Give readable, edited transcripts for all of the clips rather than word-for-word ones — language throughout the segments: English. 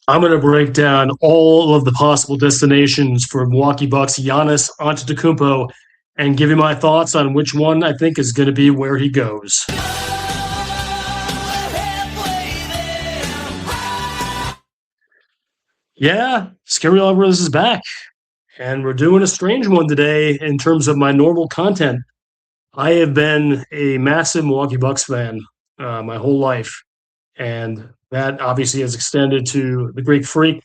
I'm going to break down all of the possible destinations for Milwaukee Bucks Giannis Antetokounmpo and give you my thoughts on which one I think is going to be where he goes. Yeah, Scary Alvarez is back, and we're doing a strange one today in terms of my normal content. I have been a massive Milwaukee Bucks fan my whole life, and that obviously has extended to the Greek Freak.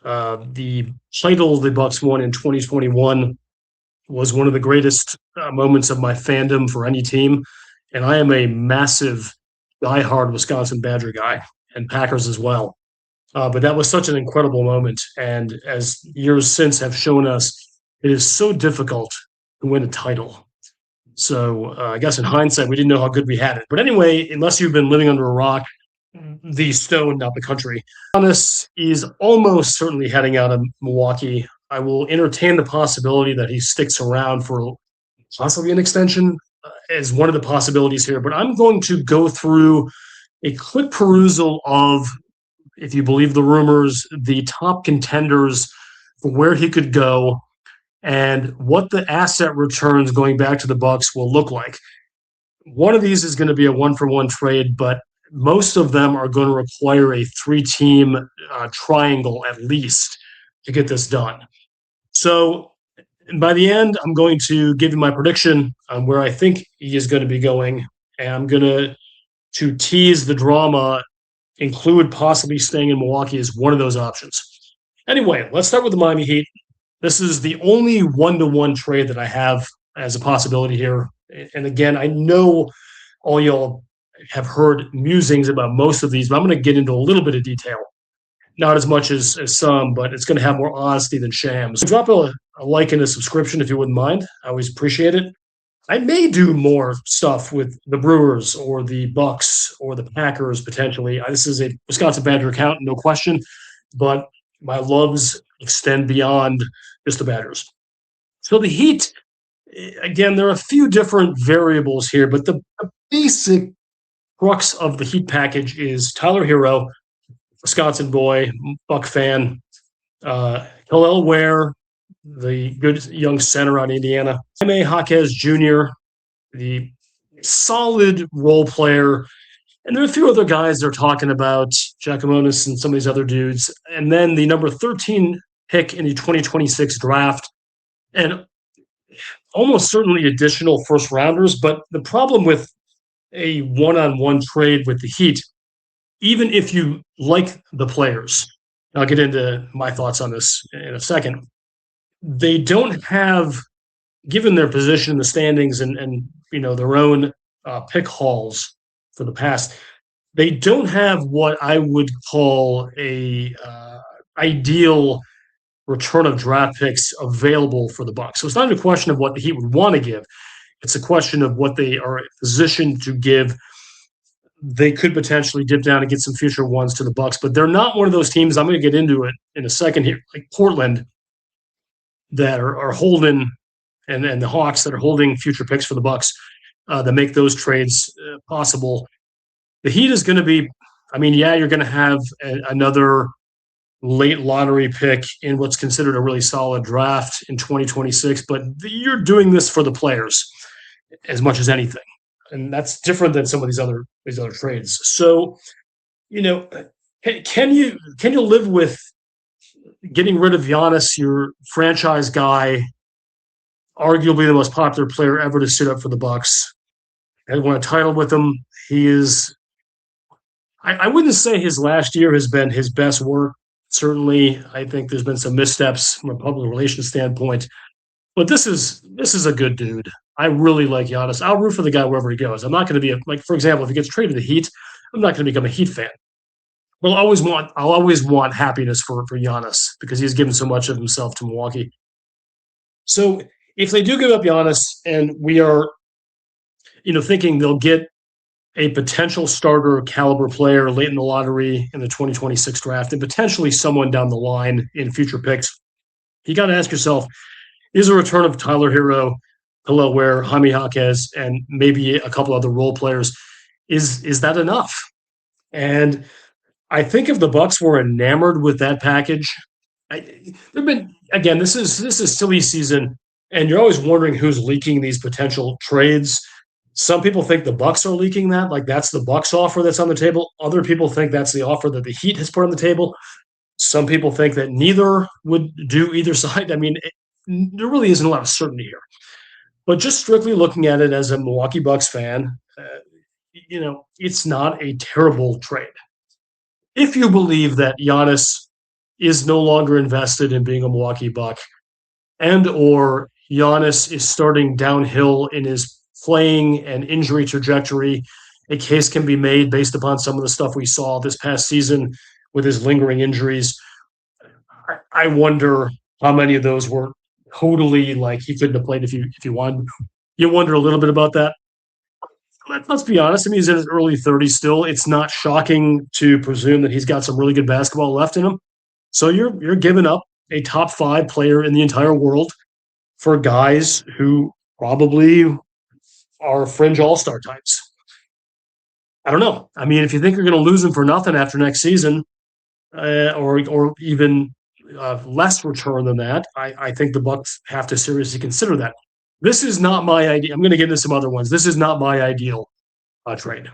The title the Bucks won in 2021 was one of the greatest moments of my fandom for any team, and I am a massive, diehard Wisconsin Badger guy, and Packers as well. But that was such an incredible moment, and as years since have shown us, it is so difficult to win a title. So I guess in hindsight, we didn't know how good we had it. But anyway, unless you've been living under a rock, the stone, not the country. Giannis is almost certainly heading out of Milwaukee. I will entertain the possibility that he sticks around for possibly an extension as one of the possibilities here. But I'm going to go through a quick perusal of, if you believe the rumors, the top contenders for where he could go and what the asset returns going back to the Bucks will look like. One of these is going to be a one-for-one trade, but most of them are going to require a three-team triangle at least to get this done. So by the end, I'm going to give you my prediction on where I think he is going to be going, and I'm going to tease the drama, include possibly staying in Milwaukee as one of those options. Anyway, let's start with the Miami Heat. This is the only one-to-one trade that I have as a possibility here. And again, I know all y'all have heard musings about most of these, but I'm going to get into a little bit of detail. Not as much as some, but it's going to have more honesty than shams. So drop a like and a subscription if you wouldn't mind. I always appreciate it. I may do more stuff with the Brewers or the Bucks or the Packers potentially. This is a Wisconsin Badger account, no question, but my loves extend beyond just the Badgers. So the Heat, again, there are a few different variables here, but the basic crux of the Heat package is Tyler Hero, Wisconsin boy, Buck fan, Hillel Ware, the good young center out of Indiana, Jaime Jaquez Jr., the solid role player, and there are a few other guys they're talking about, Giacomonis and some of these other dudes, and then the number 13 pick in the 2026 draft, and almost certainly additional first-rounders. But the problem with a one-on-one trade with the Heat, even if you like the players, I'll get into my thoughts on this in a second, they don't have, given their position in the standings and their own pick hauls for the past, they don't have what I would call a ideal return of draft picks available for the Bucks. So it's not a question of what the Heat would want to give. It's a question of what they are positioned to give. They could potentially dip down and get some future ones to the Bucks, but they're not one of those teams. I'm going to get into it in a second here, like Portland, that are holding, and the Hawks that are holding future picks for the Bucks that make those trades possible. The Heat is going to be, you're going to have another late lottery pick in what's considered a really solid draft in 2026, but you're doing this for the players as much as anything. And that's different than some of these other trades. So, can you live with getting rid of Giannis, your franchise guy, arguably the most popular player ever to sit up for the Bucks, and won a title with him? He is, I wouldn't say his last year has been his best work. Certainly, I think there's been some missteps from a public relations standpoint, but this is a good dude. I really like Giannis. I'll root for the guy wherever he goes. I'm not going to be for example, if he gets traded to the Heat, I'm not going to become a Heat fan. Well, I'll always want happiness for Giannis because he's given so much of himself to Milwaukee. So if they do give up Giannis, and we are, thinking they'll get a potential starter caliber player late in the lottery in the 2026 draft, and potentially someone down the line in future picks, you got to ask yourself, is a return of Tyler Hero, Hillel Ware, Jaime Jaquez, and maybe a couple other role players, is that enough? And I think if the Bucks were enamored with that package, there've been again. This is silly season, and you're always wondering who's leaking these potential trades. Some people think the Bucks are leaking that, like that's the Bucks offer that's on the table. Other people think that's the offer that the Heat has put on the table. Some people think that neither would do either side. I mean, there really isn't a lot of certainty here. But just strictly looking at it as a Milwaukee Bucks fan, it's not a terrible trade. If you believe that Giannis is no longer invested in being a Milwaukee Buck, and or Giannis is starting downhill in his playing and injury trajectory, a case can be made based upon some of the stuff we saw this past season with his lingering injuries. I wonder how many of those were totally like he couldn't have played if you wanted. You wonder a little bit about that. Let's be honest. I mean, he's in his early 30s still. It's not shocking to presume that he's got some really good basketball left in him. So you're giving up a top 5 player in the entire world for guys who probably are fringe all-star types. I don't know. I mean, if you think you're going to lose him for nothing after next season, or even less return than that, I think the Bucks have to seriously consider that. This is not my idea. I'm going to get into some other ones. This is not my ideal trade.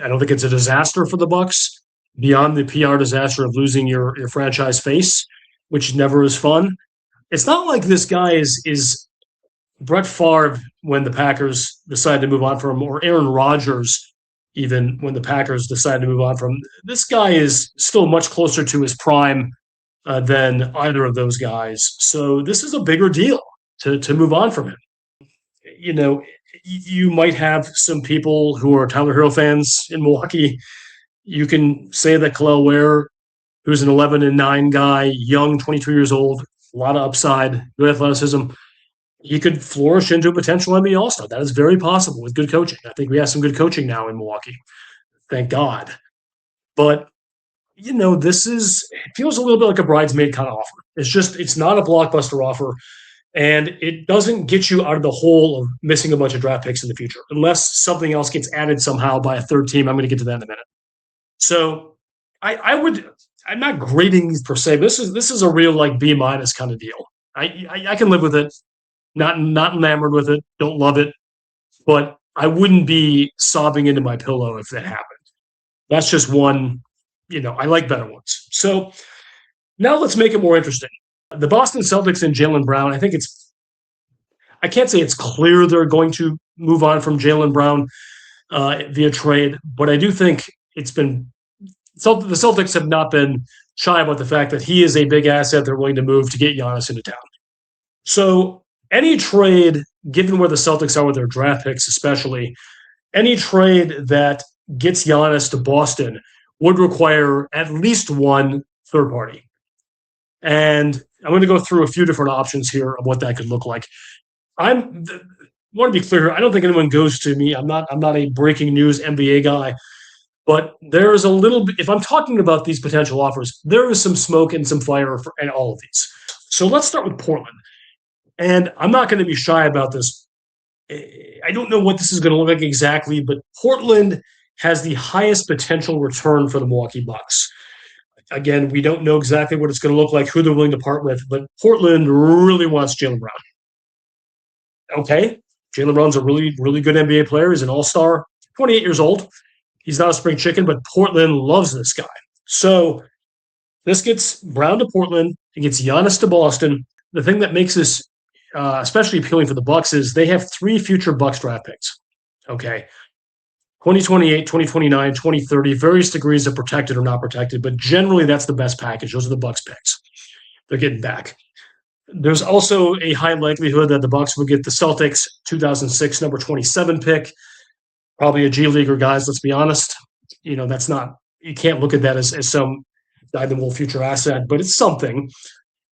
I don't think it's a disaster for the Bucks beyond the PR disaster of losing your franchise face, which never is fun. It's not like this guy is Brett Favre when the Packers decided to move on from him, or Aaron Rodgers even when the Packers decided to move on from him. This guy is still much closer to his prime than either of those guys. So this is a bigger deal to move on from him. You might have some people who are Tyler Hero fans in Milwaukee. You can say that Khalil Ware, who's an 11-9 guy, young, 22 years old, a lot of upside, good athleticism, he could flourish into a potential NBA All-Star. That is very possible with good coaching. I think we have some good coaching now in Milwaukee. Thank God. But, it feels a little bit like a bridesmaid kind of offer. It's not a blockbuster offer. And it doesn't get you out of the hole of missing a bunch of draft picks in the future, unless something else gets added somehow by a third team. I'm going to get to that in a minute. So I'm not grading these per se. This is a real like B- kind of deal. I can live with it. Not enamored with it. Don't love it, but I wouldn't be sobbing into my pillow if that happened. That's just one. I like better ones. So now let's make it more interesting. The Boston Celtics and Jaylen Brown. I can't say it's clear they're going to move on from Jaylen Brown via trade, but I do think the Celtics have not been shy about the fact that he is a big asset they're willing to move to get Giannis into town. So any trade, given where the Celtics are with their draft picks especially, any trade that gets Giannis to Boston would require at least one third party. And I'm going to go through a few different options here of what that could look like. I want to be clear. I don't think anyone goes to me. I'm not a breaking news NBA guy, but there is a little bit. If I'm talking about these potential offers, there is some smoke and some fire in all of these. So let's start with Portland. And I'm not going to be shy about this. I don't know what this is going to look like exactly, but Portland has the highest potential return for the Milwaukee Bucks. Again, we don't know exactly what it's going to look like, who they're willing to part with, but Portland really wants Jaylen Brown. Okay, Jaylen Brown's a really, really good NBA player. He's an all-star, 28 years old. He's not a spring chicken, but Portland loves this guy. So this gets Brown to Portland. It gets Giannis to Boston. The thing that makes this especially appealing for the Bucks is they have 3 future Bucks draft picks. Okay. 2028, 2029, 2030, various degrees of protected or not protected, but generally that's the best package. Those are the Bucks picks they're getting back. There's also a high likelihood that the Bucks will get the Celtics 2006 number 27 pick, probably a G Leaguer, guys. Let's be honest. That's not, you can't look at that as some dyed-in-the-wool future asset, but it's something.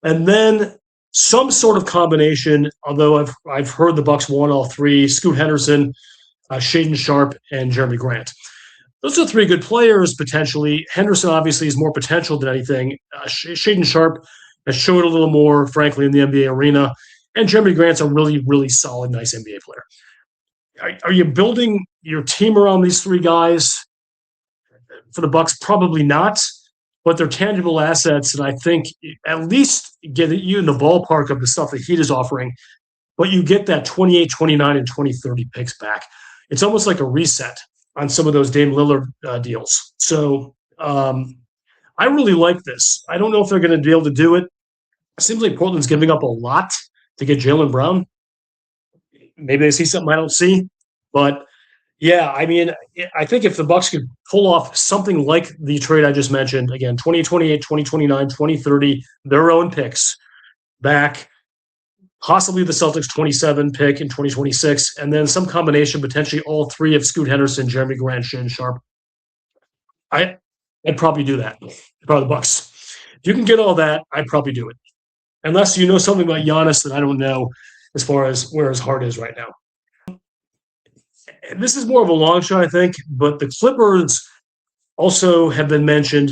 And then some sort of combination, although I've heard the Bucks want all 3, Scoot Henderson, Shaedon Sharpe, and Jeremy Grant. Those are 3 good players, potentially. Henderson obviously is more potential than anything. Shaedon Sharpe has showed a little more, frankly, in the NBA arena. And Jeremy Grant's a really, really solid, nice NBA player. Are you building your team around these 3 guys? for the Bucks? Probably not, but they're tangible assets, and I think at least get you in the ballpark of the stuff the Heat is offering. But you get that 28, 29, and 2030 picks back. It's almost like a reset on some of those Dame Lillard deals. So I really like this. I don't know if they're going to be able to do it. It seems like Portland's giving up a lot to get Jaylen Brown. Maybe they see something I don't see, but yeah, I mean, I think if the Bucks could pull off something like the trade I just mentioned, again, 2028, 2029, 2030, their own picks back, possibly the Celtics 27 pick in 2026, and then some combination, potentially all three of Scoot Henderson, Jeremy Grant, Shannon Sharp. I'd probably do that if I were the Bucks. If you can get all that, I'd probably do it. Unless you know something about Giannis that I don't know as far as where his heart is right now. This is more of a long shot, I think, but the Clippers also have been mentioned.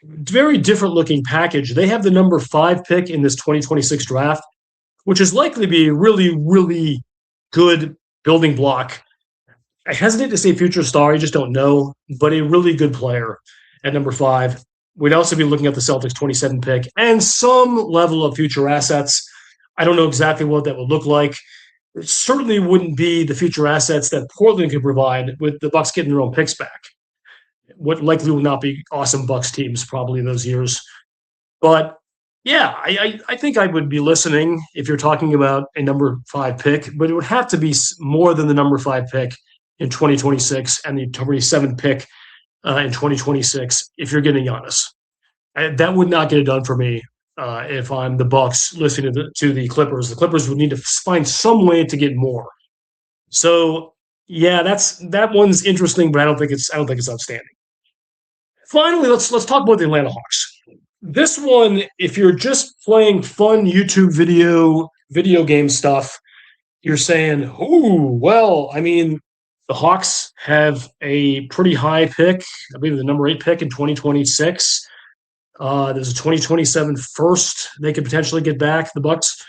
Very different looking package. They have the number 5 pick in this 2026 draft, which is likely to be a really, really good building block. I hesitate to say future star, I just don't know, but a really good player at number 5. We'd also be looking at the Celtics 27 pick and some level of future assets. I don't know exactly what that would look like. It certainly wouldn't be the future assets that Portland could provide with the Bucks getting their own picks back. What likely will not be awesome Bucks teams probably in those years. But yeah, I think I would be listening if you're talking about a number 5 pick, but it would have to be more than the number 5 pick in 2026 and the 27th pick in 2026 if you're getting Giannis. That would not get it done for me if I'm the Bucks listening to the Clippers. The Clippers would need to find some way to get more. So yeah, that one's interesting, but I don't think it's outstanding. Finally, let's talk about the Atlanta Hawks. This one, if you're just playing fun YouTube video game stuff, you're saying, "Ooh, well, I mean, the Hawks have a pretty high pick. I believe the number 8 pick in 2026. There's a 2027 first they could potentially get back, the Bucks.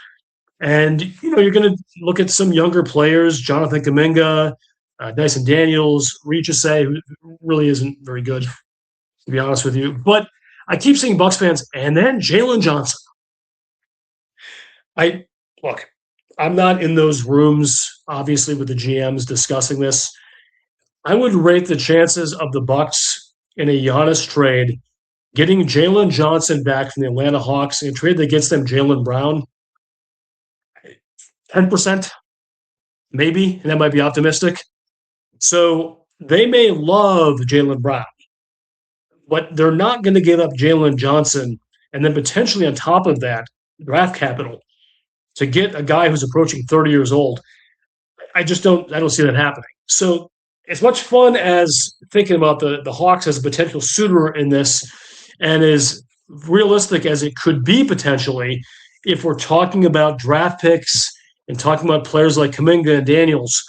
And, you're going to look at some younger players, Jonathan Kuminga, Dyson Daniels, Richese, who really isn't very good, to be honest with you. But I keep seeing Bucks fans, and then Jalen Johnson. I'm not in those rooms, obviously, with the GMs discussing this. I would rate the chances of the Bucks in a Giannis trade getting Jalen Johnson back from the Atlanta Hawks in a trade that gets them Jaylen Brown, 10%, maybe, and that might be optimistic. So they may love Jaylen Brown, but they're not going to give up Jalen Johnson and then potentially on top of that, draft capital to get a guy who's approaching 30 years old. I don't see that happening. So as much fun as thinking about the Hawks as a potential suitor in this, and as realistic as it could be potentially, if we're talking about draft picks and talking about players like Kuminga and Daniels,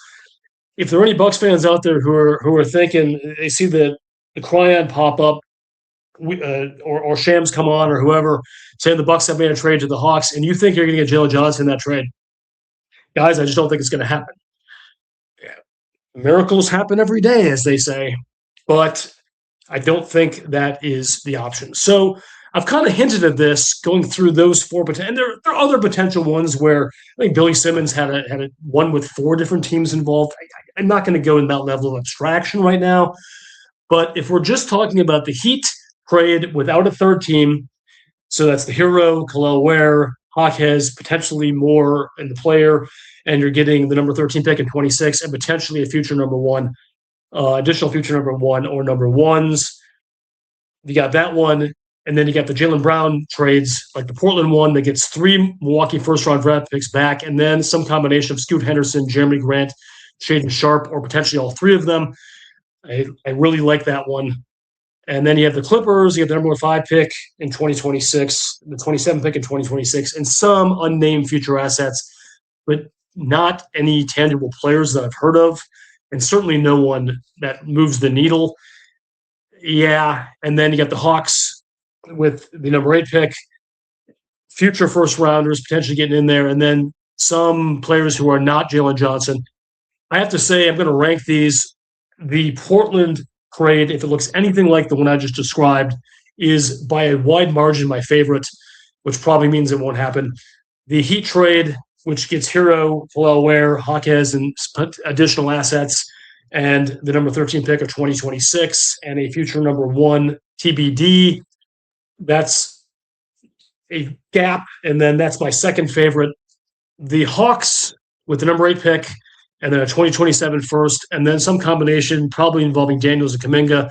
if there are any Bucks fans out there who are thinking they see the Cryon pop up, or Shams come on, or whoever saying the Bucks have made a trade to the Hawks, and you think you're going to get Jalen Johnson in that trade, guys, I just don't think it's going to happen. Yeah. Miracles happen every day, as they say, but I don't think that is the option. So I've kind of hinted at this going through those 4 potential, and there are other potential ones where I think Billy Simmons had a one with 4 different teams involved. I'm not going to go in that level of abstraction right now, but if we're just talking about the Heat trade without a third team, so that's the Hero, Khalil Ware, Hawkes, potentially more in the player, and you're getting the number 13 pick in 26 and potentially a future number 1. Additional future number 1 or number 1s. You got that one, and then you got the Jaylen Brown trades, like the Portland one that gets 3 Milwaukee first-round draft picks back, and then some combination of Scoot Henderson, Jeremy Grant, Shaden Sharp, or potentially all 3 of them. I really like that one. And then you have the Clippers, you have the number 5 pick in 2026, the 27th pick in 2026, and some unnamed future assets, but not any tangible players that I've heard of, and certainly no one that moves the needle. Yeah, and then you got the Hawks with the number 8 pick, future first-rounders potentially getting in there, and then some players who are not Jalen Johnson. I have to say I'm going to rank these. The Portland trade, if it looks anything like the one I just described, is by a wide margin my favorite, which probably means it won't happen. The Heat trade, which gets Hero, Ware, Hawkes, and additional assets, and the number 13 pick of 2026, and a future number 1 TBD. That's a gap, and then that's my second favorite. The Hawks with the number 8 pick, and then a 2027 first, and then some combination, probably involving Daniels and Kuminga.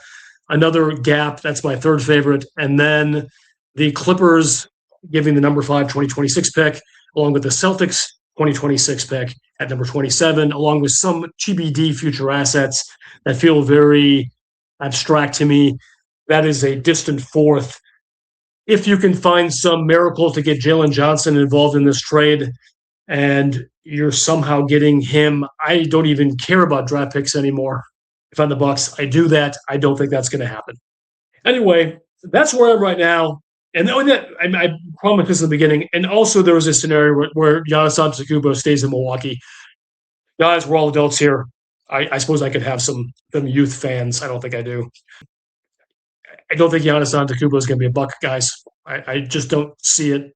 Another gap, that's my third favorite. And then the Clippers giving the number 5 2026 pick, along with the Celtics 2026 pick at number 27, along with some TBD future assets that feel very abstract to me. That is a distant fourth. If you can find some miracle to get Jalen Johnson involved in this trade and you're somehow getting him, I don't even care about draft picks anymore. If I'm the Bucks, I do that. I don't think that's going to happen. Anyway, that's where I'm right now. And I promised this in the beginning. And also there was a scenario where Giannis Antetokounmpo stays in Milwaukee. Guys, we're all adults here. I suppose I could have some youth fans. I don't think I do. I don't think Giannis Antetokounmpo is going to be a Buck, guys. I just don't see it.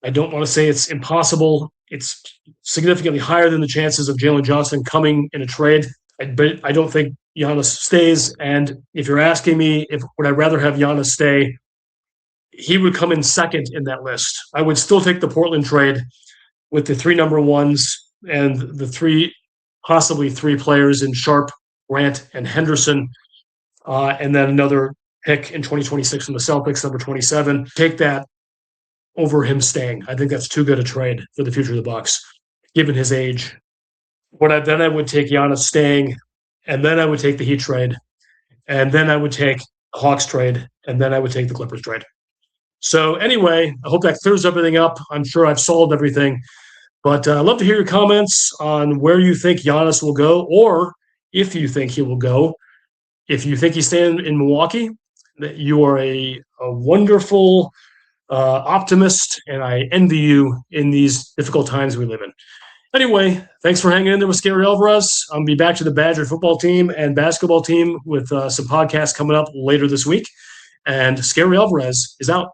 I don't want to say it's impossible. It's significantly higher than the chances of Jalen Johnson coming in a trade. But I don't think Giannis stays. And if you're asking me would I rather have Giannis stay, he would come in second in that list. I would still take the Portland trade with the 3 number 1s and the possibly three players in Sharp, Grant, and Henderson, and then another pick in 2026 from the Celtics, number 27. Take that over him staying. I think that's too good a trade for the future of the Bucks, given his age. Then I would take Giannis staying, and then I would take the Heat trade, and then I would take the Hawks trade, and then I would take the Clippers trade. So anyway, I hope that clears everything up. I'm sure I've solved everything. But I'd love to hear your comments on where you think Giannis will go, or if you think he will go. If you think he's staying in Milwaukee, that you are a wonderful optimist, and I envy you in these difficult times we live in. Anyway, thanks for hanging in there with Scary Alvarez. I'll be back to the Badger football team and basketball team with some podcasts coming up later this week. And Scary Alvarez is out.